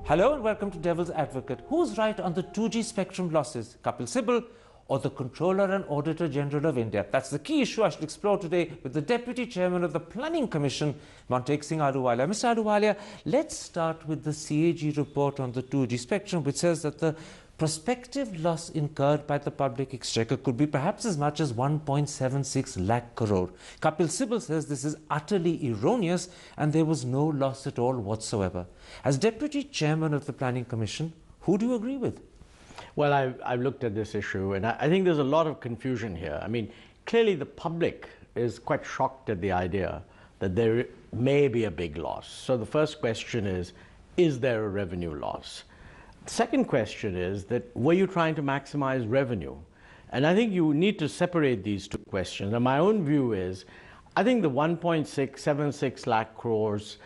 Hello and welcome to Devil's Advocate. Who's right on the 2G spectrum losses, Kapil Sibal or the Controller and Auditor General of India? That's the key issue I should explore today with the Deputy Chairman of the Planning Commission, Montek S Ahluwalia. Mr. Ahluwalia, let's start with the CAG report on the 2G spectrum, which says that the prospective loss incurred by the public exchequer could be perhaps as much as 1.76 lakh crore. Kapil Sibal says this is utterly erroneous and there was no loss at all whatsoever. As Deputy Chairman of the Planning Commission, who do you agree with? Well, I've looked at this issue and I think there's a lot of confusion here. I mean, clearly the public is quite shocked at the idea that there may be a big loss. So the first question is there a revenue loss? Second question is that were you trying to maximize revenue? And I think you need to separate these two questions. And my own view is, I think the 1.676 lakh crores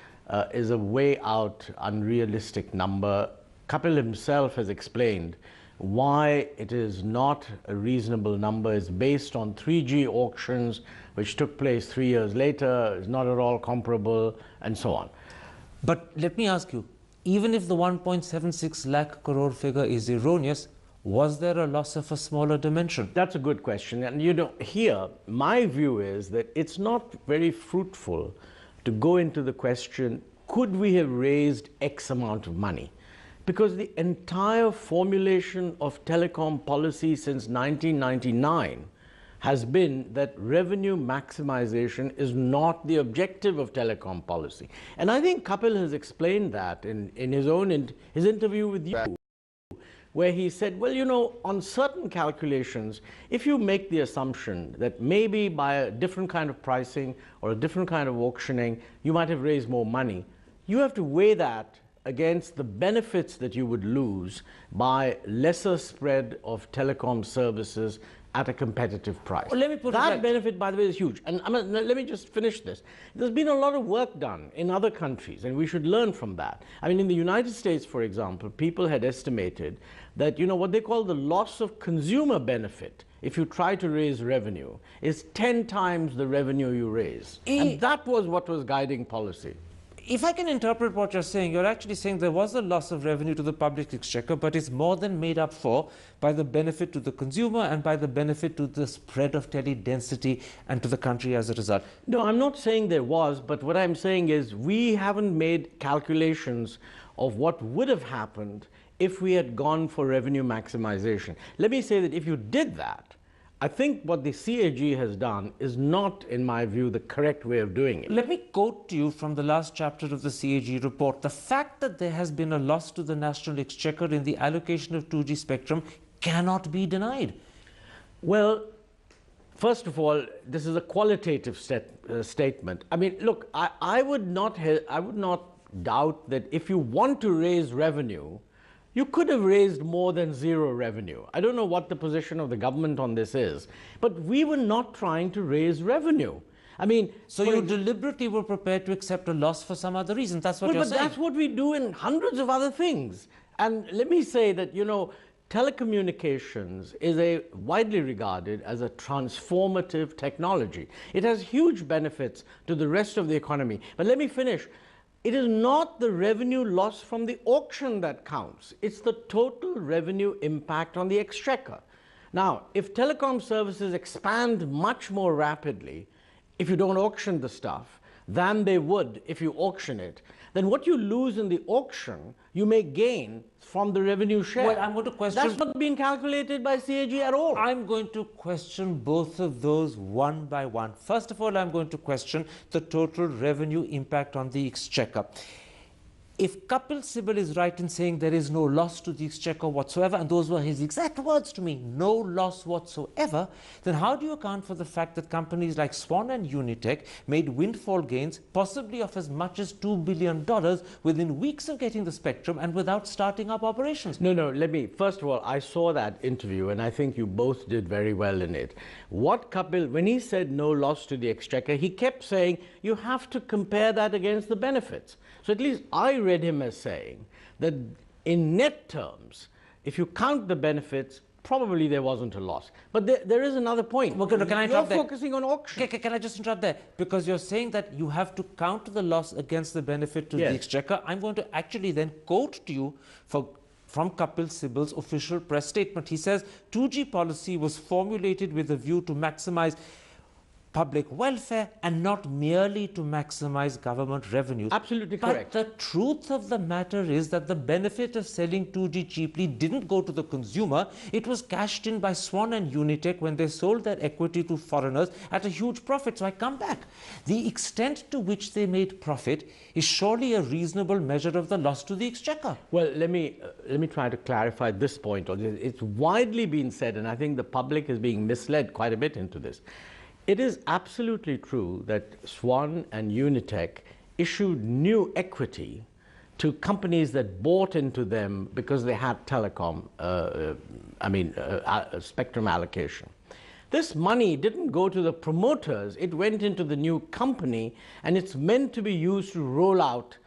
is a way out unrealistic number. Kapil himself has explained why it is not a reasonable number. It's based on 3G auctions, which took place 3 years later, is not at all comparable, and so on. But let me ask you, even if the 1.76 lakh crore figure is erroneous, was there a loss of a smaller dimension? That's a good question. And you know, here, my view is that it's not very fruitful to go into the question, could we have raised X amount of money? Because the entire formulation of telecom policy since 1999 has been that revenue maximization is not the objective of telecom policy. And I think Kapil has explained that in his interview with you, where he said, well, you know, on certain calculations, if you make the assumption that maybe by a different kind of pricing or a different kind of auctioning, you might have raised more money, you have to weigh that against the benefits that you would lose by lesser spread of telecom services at a competitive price. Well, let me put that benefit, by the way, is huge. And let me just finish this. There's been a lot of work done in other countries, and we should learn from that. I mean, in the United States, for example, people had estimated that, you know, what they call the loss of consumer benefit, if you try to raise revenue, is 10 times the revenue you raise. And that was what was guiding policy. If I can interpret what you're saying, you're actually saying there was a loss of revenue to the public exchequer, but it's more than made up for by the benefit to the consumer and by the benefit to the spread of tele-density and to the country as a result. No, I'm not saying there was, but what I'm saying is we haven't made calculations of what would have happened if we had gone for revenue maximization. Let me say that if you did that, I think what the CAG has done is not, in my view, the correct way of doing it. Let me quote to you from the last chapter of the CAG report. The fact that there has been a loss to the National Exchequer in the allocation of 2G spectrum cannot be denied. Well, first of all, this is a qualitative statement. I mean, look, I would not doubt that if you want to raise revenue, you could have raised more than zero revenue. I don't know what the position of the government on this is, but we were not trying to raise revenue. I mean, so you deliberately were prepared to accept a loss for some other reason. That's what you're saying. But that's what we do in hundreds of other things. And let me say that, you know, telecommunications is widely regarded as a transformative technology. It has huge benefits to the rest of the economy. But let me finish. It is not the revenue loss from the auction that counts. It's the total revenue impact on the exchequer. Now, if telecom services expand much more rapidly, if you don't auction the stuff, than they would if you auction it, then what you lose in the auction, you may gain from the revenue share. Well, I'm going to question... That's not being calculated by CAG at all. I'm going to question both of those one by one. First of all, I'm going to question the total revenue impact on the exchequer. If Kapil Sibal is right in saying there is no loss to the exchequer whatsoever, and those were his exact words to me, no loss whatsoever, then how do you account for the fact that companies like Swan and Unitech made windfall gains, possibly of as much as $2 billion within weeks of getting the spectrum and without starting up operations? No, let me, first of all, I saw that interview and I think you both did very well in it. What Kapil, when he said no loss to the exchequer, he kept saying you have to compare that against the benefits. So at least I read him as saying that in net terms, if you count the benefits, probably there wasn't a loss. But there is another point. Well, can I You're interrupt there? focusing on auction. Can I just interrupt there? Because you're saying that you have to count the loss against the benefit to the Exchequer. I'm going to actually then quote to you from Kapil Sibal's official press statement. He says, 2G policy was formulated with a view to maximize public welfare and not merely to maximize government revenues. Absolutely correct. But the truth of the matter is that the benefit of selling 2G cheaply didn't go to the consumer. It was cashed in by Swan and Unitech when they sold their equity to foreigners at a huge profit. So I come back. The extent to which they made profit is surely a reasonable measure of the loss to the Exchequer. Well, let me try to clarify this point. It's widely been said, and I think the public is being misled quite a bit into this. It is absolutely true that Swan and Unitech issued new equity to companies that bought into them because they had telecom, spectrum allocation. This money didn't go to the promoters, it went into the new company, and it's meant to be used to roll out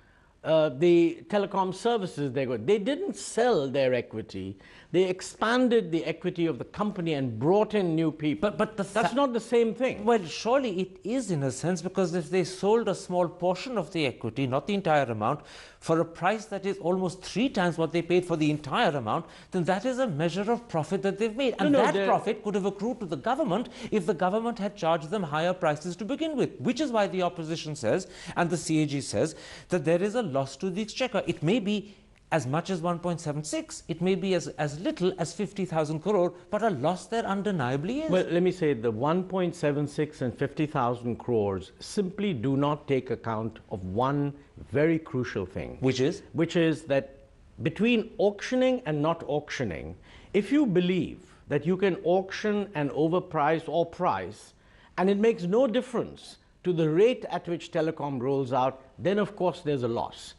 the telecom services they got. They didn't sell their equity. They expanded the equity of the company and brought in new people. But that's not the same thing. Well, surely it is in a sense, because if they sold a small portion of the equity, not the entire amount, for a price that is almost 3 times what they paid for the entire amount, then that is a measure of profit that they've made. And that profit could have accrued to the government if the government had charged them higher prices to begin with, which is why the opposition says, and the CAG says, that there is a loss to the Exchequer. It may be as much as 1.76, it may be as little as 50,000 crore, but a loss there undeniably is. Well, let me say the 1.76 and 50,000 crores simply do not take account of one very crucial thing. Which is? Which is that between auctioning and not auctioning, if you believe that you can auction an overpriced or price, and it makes no difference to the rate at which telecom rolls out, then of course there's a loss.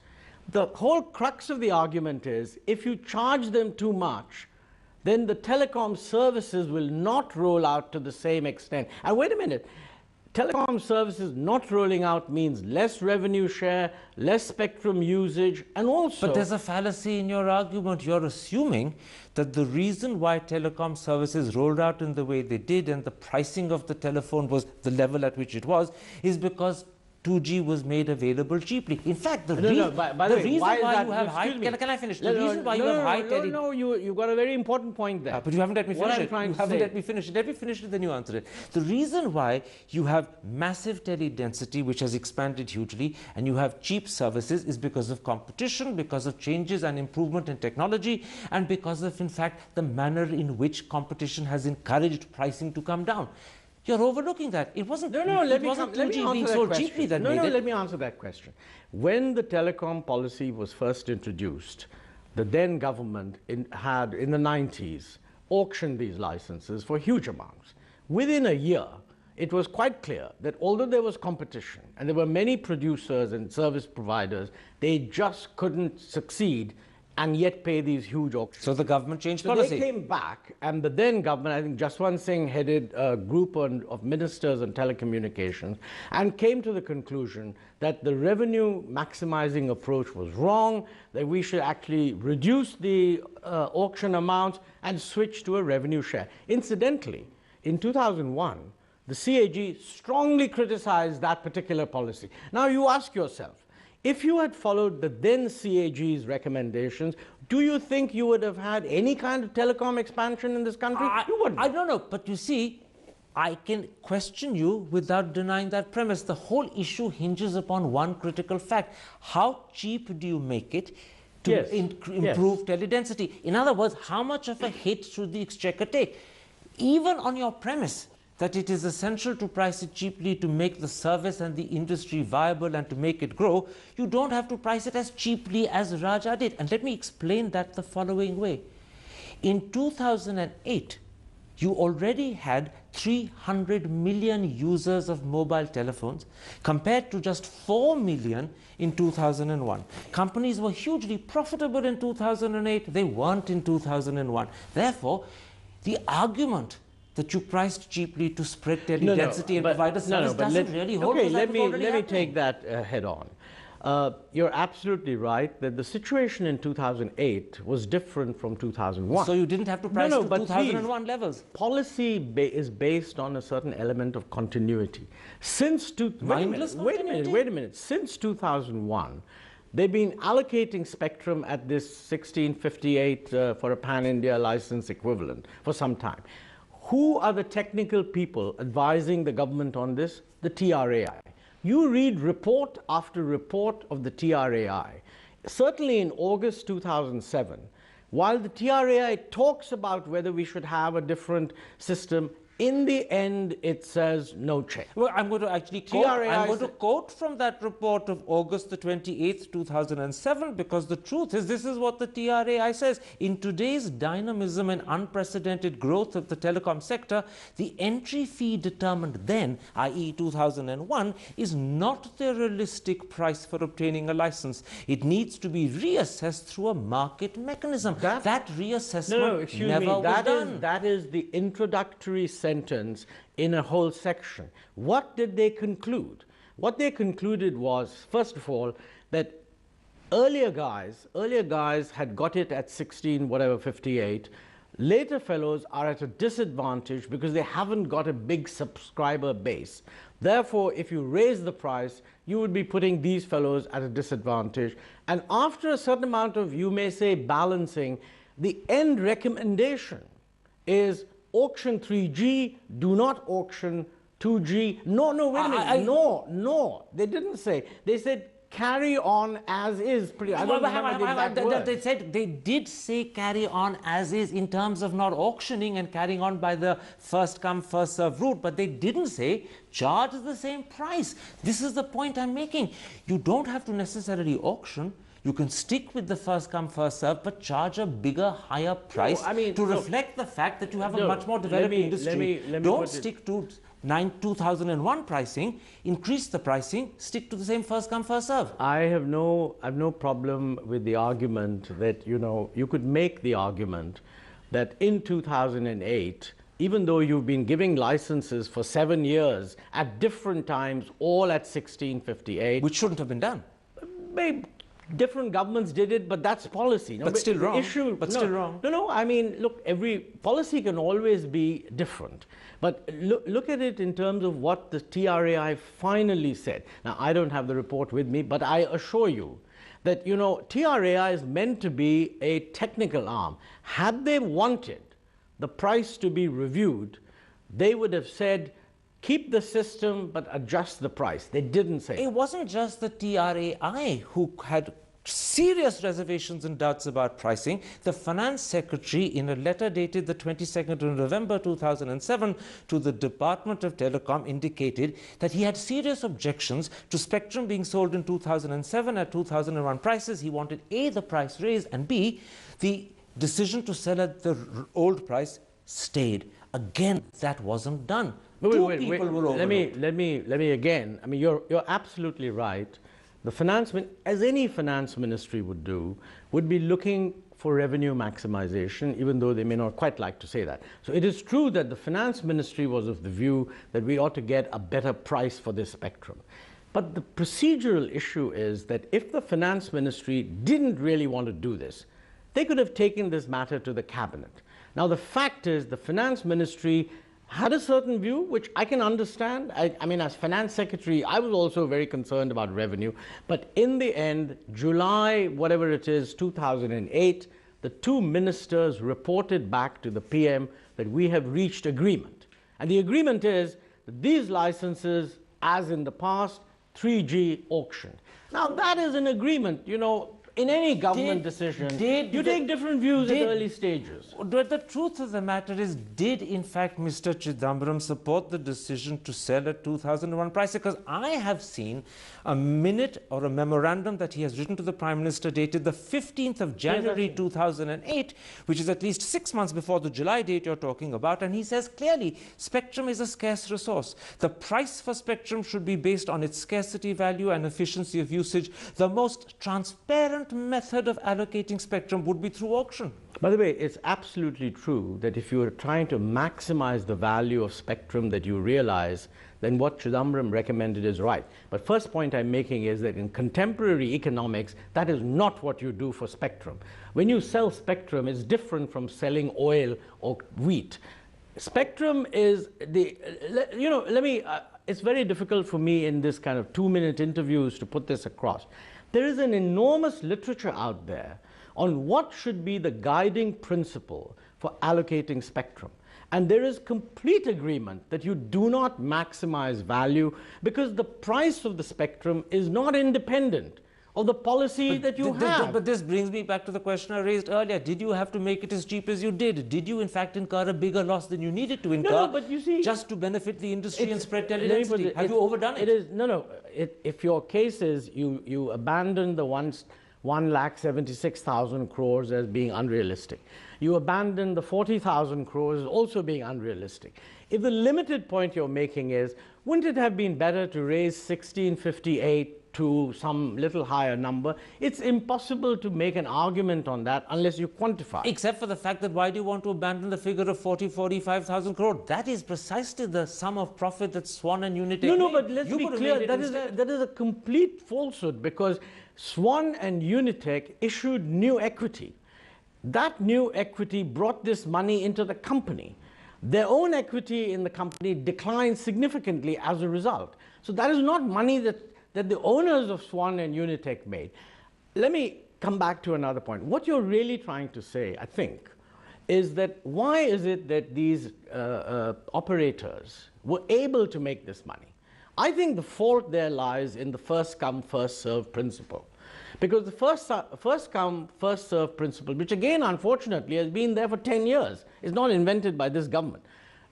The whole crux of the argument is, if you charge them too much, then the telecom services will not roll out to the same extent. And wait a minute, telecom services not rolling out means less revenue share, less spectrum usage, and also... But there's a fallacy in your argument. You're assuming that the reason why telecom services rolled out in the way they did and the pricing of the telephone was the level at which it was, is because 2G was made available cheaply. In fact, the reason why you have high... Can I finish? The reason why you have high... No, you got a very important point there. But you haven't let me finish it. You haven't let me finish it. Let me finish it, then you answer it. The reason why you have massive tele-density, which has expanded hugely, and you have cheap services is because of competition, because of changes and improvement in technology, and because of, in fact, the manner in which competition has encouraged pricing to come down. You're overlooking that. It wasn't. Let me answer that question. When the telecom policy was first introduced, the then government had in the 90s auctioned these licenses for huge amounts. Within a year, it was quite clear that although there was competition and there were many producers and service providers, they just couldn't succeed and yet pay these huge auctions. So the government changed policy. So they came back, and the then government, I think Jaswant Singh headed a group of ministers on telecommunications, and came to the conclusion that the revenue maximizing approach was wrong, that we should actually reduce the auction amounts and switch to a revenue share. Incidentally, in 2001, the CAG strongly criticized that particular policy. Now you ask yourself, if you had followed the then CAG's recommendations, do you think you would have had any kind of telecom expansion in this country? You wouldn't. I don't know, but you see, I can question you without denying that premise. The whole issue hinges upon one critical fact. How cheap do you make it to improve tele-density? In other words, how much of a hit should the Exchequer take? Even on your premise that it is essential to price it cheaply to make the service and the industry viable and to make it grow, you don't have to price it as cheaply as Raja did. And let me explain that the following way. In 2008, you already had 300 million users of mobile telephones compared to just 4 million in 2001. Companies were hugely profitable in 2008. They weren't in 2001. Therefore, the argument that you priced cheaply to spread tele-density and provide a service doesn't really hold. Okay, let me take that head on. You're absolutely right that the situation in 2008 was different from 2001. So you didn't have to price No, to but 2001 levels. Policy is based on a certain element of continuity. Since wait a minute. Since 2001, they've been allocating spectrum at this 1658 for a pan-India license equivalent for some time. Who are the technical people advising the government on this? The TRAI. You read report after report of the TRAI. Certainly in August 2007, while the TRAI talks about whether we should have a different system, in the end, it says no change. Well, I'm going to actually quote from that report of August the 28th, 2007, because the truth is, this is what the TRAI says. In today's dynamism and unprecedented growth of the telecom sector, the entry fee determined then, i.e. 2001, is not the realistic price for obtaining a license. It needs to be reassessed through a market mechanism. That reassessment never was done. That is the introductory sentence in a whole section. What did they conclude? What they concluded was, first of all, that earlier guys had got it at 58. Later fellows are at a disadvantage because they haven't got a big subscriber base. Therefore, if you raise the price, you would be putting these fellows at a disadvantage. And after a certain amount of, you may say, balancing, the end recommendation is auction 3G, do not auction 2G. No, wait a minute. No, they didn't say. They said carry on as is. I don't remember the exact words. They did say carry on as is in terms of not auctioning and carrying on by the first come, first serve route, but they didn't say charge the same price. This is the point I'm making. You don't have to necessarily auction. You can stick with the first come, first serve, but charge a bigger, higher price to reflect the fact that you have a much more developed industry. Don't stick to 2001 pricing, increase the pricing, stick to the same first come, first serve. I have no problem with the argument that, you could make the argument that in 2008, even though you've been giving licenses for 7 years at different times, all at 1658. Which shouldn't have been done. Maybe different governments did it, but that's policy. But still wrong. Still wrong. No, I mean, look, every policy can always be different. But look at it in terms of what the TRAI finally said. Now, I don't have the report with me, but I assure you that, TRAI is meant to be a technical arm. Had they wanted the price to be reviewed, they would have said, keep the system but adjust the price. They didn't say it wasn't just the TRAI who had serious reservations and doubts about pricing. The Finance Secretary, in a letter dated the 22nd of November 2007 to the Department of Telecom, indicated that he had serious objections to spectrum being sold in 2007 at 2001 prices. He wanted A, the price raised, and B, the decision to sell at the old price stayed. Again, that wasn't done. Wait. Let me again. I mean, you're absolutely right. The as any finance ministry would do, would be looking for revenue maximization, even though they may not quite like to say that. So it is true that the finance ministry was of the view that we ought to get a better price for this spectrum. But the procedural issue is that if the finance ministry didn't really want to do this, they could have taken this matter to the cabinet. Now, the fact is the finance ministry had a certain view, which I can understand. I mean, as finance secretary, I was also very concerned about revenue. But in the end, July, whatever it is, 2008, the two ministers reported back to the PM that we have reached agreement. And the agreement is that these licenses, as in the past, 3G auction. Now, that is an agreement, in any government decision, you take different views at early stages. But the truth of the matter is, did in fact Mr. Chidambaram support the decision to sell at 2001 price? Because I have seen a minute or a memorandum that he has written to the Prime Minister dated the 15th of January 2008, which is at least 6 months before the July date you're talking about, and he says clearly, spectrum is a scarce resource. The price for spectrum should be based on its scarcity value and efficiency of usage. The most transparent method of allocating spectrum would be through auction. By the way, it's absolutely true that if you are trying to maximize the value of spectrum that you realize, then what Chidambaram recommended is right. But first point I'm making is that in contemporary economics, that is not what you do for spectrum. When you sell spectrum, it's different from selling oil or wheat. Spectrum is the, it's very difficult for me in this kind of 2-minute interviews to put this across. There is an enormous literature out there on what should be the guiding principle for allocating spectrum. And there is complete agreement that you do not maximize value because the price of the spectrum is not independent of the policy that you have. But this brings me back to the question I raised earlier. Did you have to make it as cheap as you did? Did you in fact incur a bigger loss than you needed to incur but you see, just to benefit the industry and spread teledensity? Have you overdone it? If your case is you abandon the 1,76,000 crores as being unrealistic. You abandon the 40,000 crores as also being unrealistic. If the limited point you're making is, wouldn't it have been better to raise 1658 to some little higher number? It's impossible to make an argument on that unless you quantify. Except for the fact that why do you want to abandon the figure of 45,000 crore? That is precisely the sum of profit that Swan and Unitech made. No, but let's be clear, that is a complete falsehood because Swan and Unitech issued new equity. That new equity brought this money into the company. Their own equity in the company declined significantly as a result. So that is not money that the owners of Swan and Unitech made. Let me come back to another point. What you're really trying to say, I think, is that why is it that these operators were able to make this money? I think the fault there lies in the first come, first serve principle. Because the first come, first serve principle, which again, unfortunately, has been there for 10 years, is not invented by this government.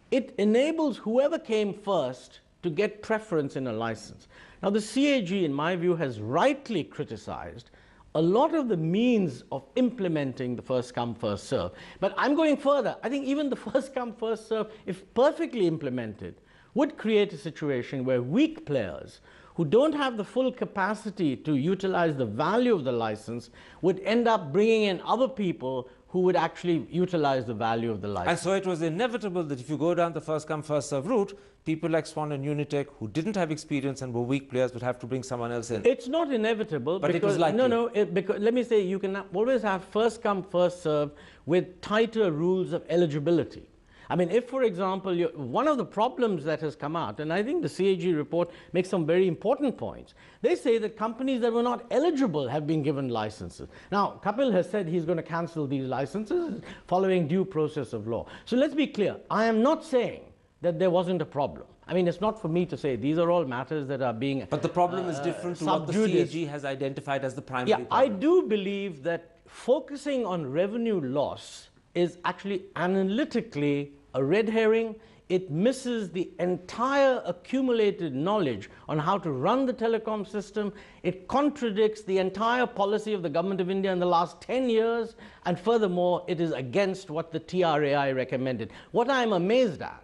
It enables whoever came first to get preference in a license. Now, the CAG, in my view, has rightly criticized a lot of the means of implementing the first come, first serve. But I'm going further. I think even the first come, first serve, if perfectly implemented, would create a situation where weak players who don't have the full capacity to utilize the value of the license would end up bringing in other people who would actually utilize the value of the license. And so it was inevitable that if you go down the first come, first serve route, people like Swan and Unitech who didn't have experience and were weak players would have to bring someone else in. It's not inevitable, but because, it was likely. Because let me say, you can always have first come, first serve with tighter rules of eligibility. I mean, if, for example, one of the problems that has come out, and I think the CAG report makes some very important points, they say that companies that were not eligible have been given licenses. Now, Kapil has said he's going to cancel these licenses following due process of law. So let's be clear. I am not saying that there wasn't a problem. I mean, it's not for me to say. These are all matters that are being But the problem is different to what the CAG has identified as the primary problem. I do believe that focusing on revenue loss is actually analytically a red herring. It misses the entire accumulated knowledge on how to run the telecom system. It contradicts the entire policy of the Government of India in the last 10 years. And furthermore, it is against what the TRAI recommended. What I'm amazed at,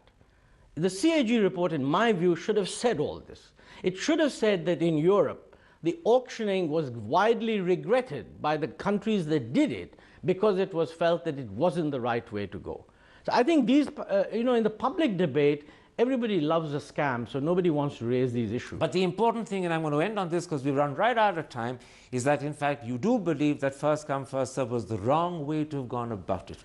the CAG report, in my view, should have said all this. It should have said that in Europe, the auctioning was widely regretted by the countries that did it because it was felt that it wasn't the right way to go. So I think these, in the public debate, everybody loves a scam, so nobody wants to raise these issues. But the important thing, and I'm going to end on this because we've run right out of time, is that in fact you do believe that first come, first serve was the wrong way to have gone about it.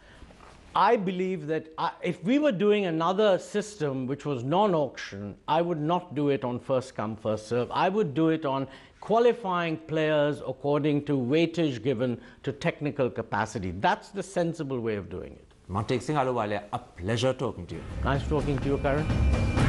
I believe that if we were doing another system which was non-auction, I would not do it on first come, first serve. I would do it on qualifying players according to weightage given to technical capacity. That's the sensible way of doing it. Montek S Ahluwalia, a pleasure talking to you. Nice talking to you, Karan.